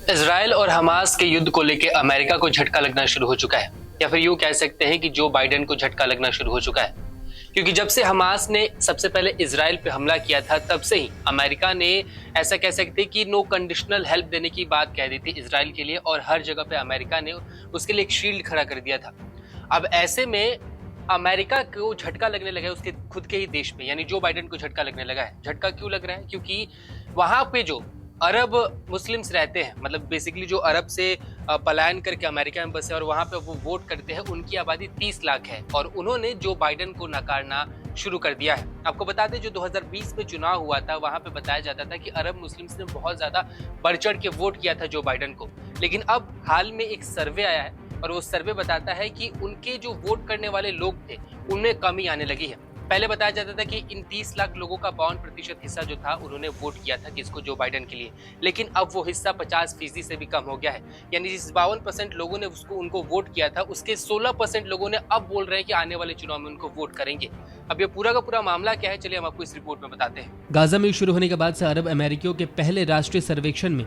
Israel और Hamas के युद्ध को लेकर अमेरिका को झटका लगना शुरू हो चुका है, या फिर यूं कह सकते हैं कि जो बाइडेन को झटका लगना शुरू हो चुका है। क्योंकि जब से हमास ने सबसे पहले इजराइल पे हमला किया था, तब से ही अमेरिका ने ऐसा कह सकते हैं कि नो कंडीशनल हेल्प देने की बात कह दी थी इजराइल के लिए, और हर जगह पे अमेरिका ने उसके लिए एक शील्ड खड़ा कर दिया था। अब ऐसे में अमेरिका को झटका लगने लगा है उसके खुद के ही देश में, यानी जो बाइडेन को झटका लगने लगा है। झटका क्यों लग रहा है? क्योंकि वहां पे जो अरब मुस्लिम्स रहते हैं, मतलब बेसिकली जो अरब से पलायन करके अमेरिका में बसे और वहां पे वो वोट करते हैं, उनकी आबादी 30 लाख है और उन्होंने जो बाइडेन को नकारना शुरू कर दिया है। आपको बता दें, जो 2020 में चुनाव हुआ था, वहां पे बताया जाता था कि अरब मुस्लिम्स ने बहुत ज्यादा बढ़ चढ़ के वोट किया था जो बाइडेन को। लेकिन अब हाल में एक सर्वे आया है और वो सर्वे बताता है कि उनके जो वोट करने वाले लोग थे, उनमें कमी आने लगी है। पहले बताया जाता था कि इन 30 लाख लोगों का 52% हिस्सा जो था, उन्होंने वोट किया था किसको? जो बाइडेन के लिए। लेकिन अब वो हिस्सा 50% से भी कम हो गया है। यानी जिस 52% लोगों ने उनको वोट किया था, उसके 16% लोगों ने अब बोल रहे हैं कि आने वाले चुनाव में उनको वोट करेंगे। अब ये पूरा का पूरा मामला क्या है, चलिए हम आपको इस रिपोर्ट में बताते हैं। गाजा में शुरू होने के बाद से अरब अमेरिकियों के पहले राष्ट्रीय सर्वेक्षण में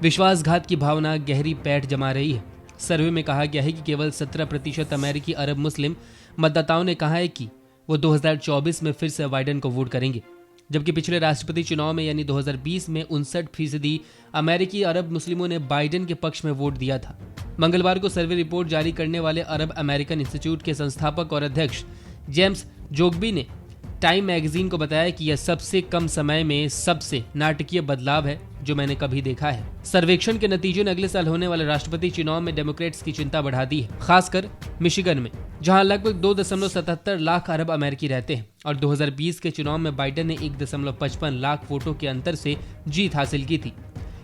विश्वासघात की भावना गहरी पैठ जमा रही है। सर्वे में कहा गया है कि केवल 17% अमेरिकी अरब मुस्लिम मतदाताओं ने कहा है कि वो 2024 में फिर से बाइडेन को वोट करेंगे, जबकि पिछले राष्ट्रपति चुनाव में यानी 2020 में 59% अमेरिकी अरब मुस्लिमों ने बाइडेन के पक्ष में वोट दिया था। मंगलवार को सर्वे रिपोर्ट जारी करने वाले अरब अमेरिकन इंस्टीट्यूट के संस्थापक और अध्यक्ष जेम्स जोग्बी ने टाइम मैगजीन को बताया कि यह सबसे कम समय में सबसे नाटकीय बदलाव है जो मैंने कभी देखा है। सर्वेक्षण के नतीजों ने अगले साल होने वाले राष्ट्रपति चुनाव में डेमोक्रेट्स की चिंता बढ़ा दी है, खासकर मिशिगन में, जहां लगभग 2.77 लाख अरब अमेरिकी रहते हैं और 2020 के चुनाव में बाइडेन ने 1.55 लाख वोटों के अंतर से जीत हासिल की थी।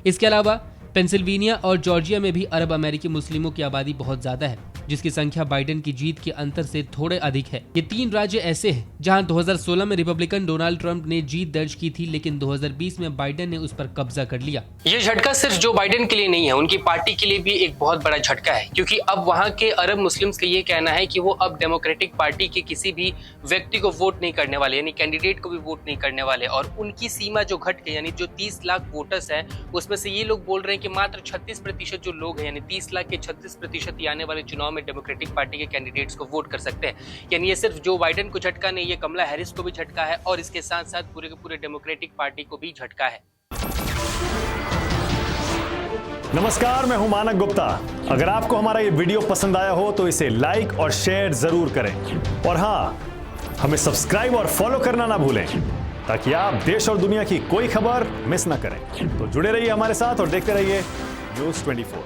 इसके अलावा पेंसिल्वेनिया और जॉर्जिया में भी अरब अमेरिकी मुस्लिमों की आबादी बहुत ज्यादा है, जिसकी संख्या बाइडेन की जीत के अंतर से थोड़े अधिक है। ये 3 राज्य ऐसे हैं जहां 2016 में रिपब्लिकन डोनाल्ड ट्रंप ने जीत दर्ज की थी, लेकिन 2020 में बाइडेन ने उस पर कब्जा कर लिया। ये झटका सिर्फ जो बाइडेन के लिए नहीं है, उनकी पार्टी के लिए भी एक बहुत बड़ा झटका है, क्योंकि अब वहां के अरब मुस्लिम्स का ये कहना है कि वो अब डेमोक्रेटिक पार्टी के किसी भी व्यक्ति को वोट नहीं करने वाले, यानी कैंडिडेट को भी वोट नहीं करने वाले। और उनकी सीमा जो घट गई, यानी जो 30 लाख वोटर्स है, उसमें से ये लोग बोल रहे हैं कि मात्र 36% जो लोग हैं, यानी 30 लाख के 36% आने वाले चुनाव में डेमोक्रेटिक पार्टी के कैंडिडेट्स को वोट कर सकते हैं। यानी ये सिर्फ जो बाइडेन को झटका नहीं, ये कमला हैरिस को भी झटका है और इसके साथ साथ पूरे के पूरे डेमोक्रेटिक पार्टी को भी झटका है। नमस्कार, मैं हूं मानक गुप्ता। अगर आपको हमारा ये वीडियो पसंद आया हो तो इसे लाइक और शेयर जरूर करें, और हां, हमें सब्सक्राइब और फॉलो करना ना भूलें ताकि आप देश और दुनिया की कोई खबर मिस ना करें। तो जुड़े रहिए हमारे साथ और देखते रहिए न्यूज़ 24।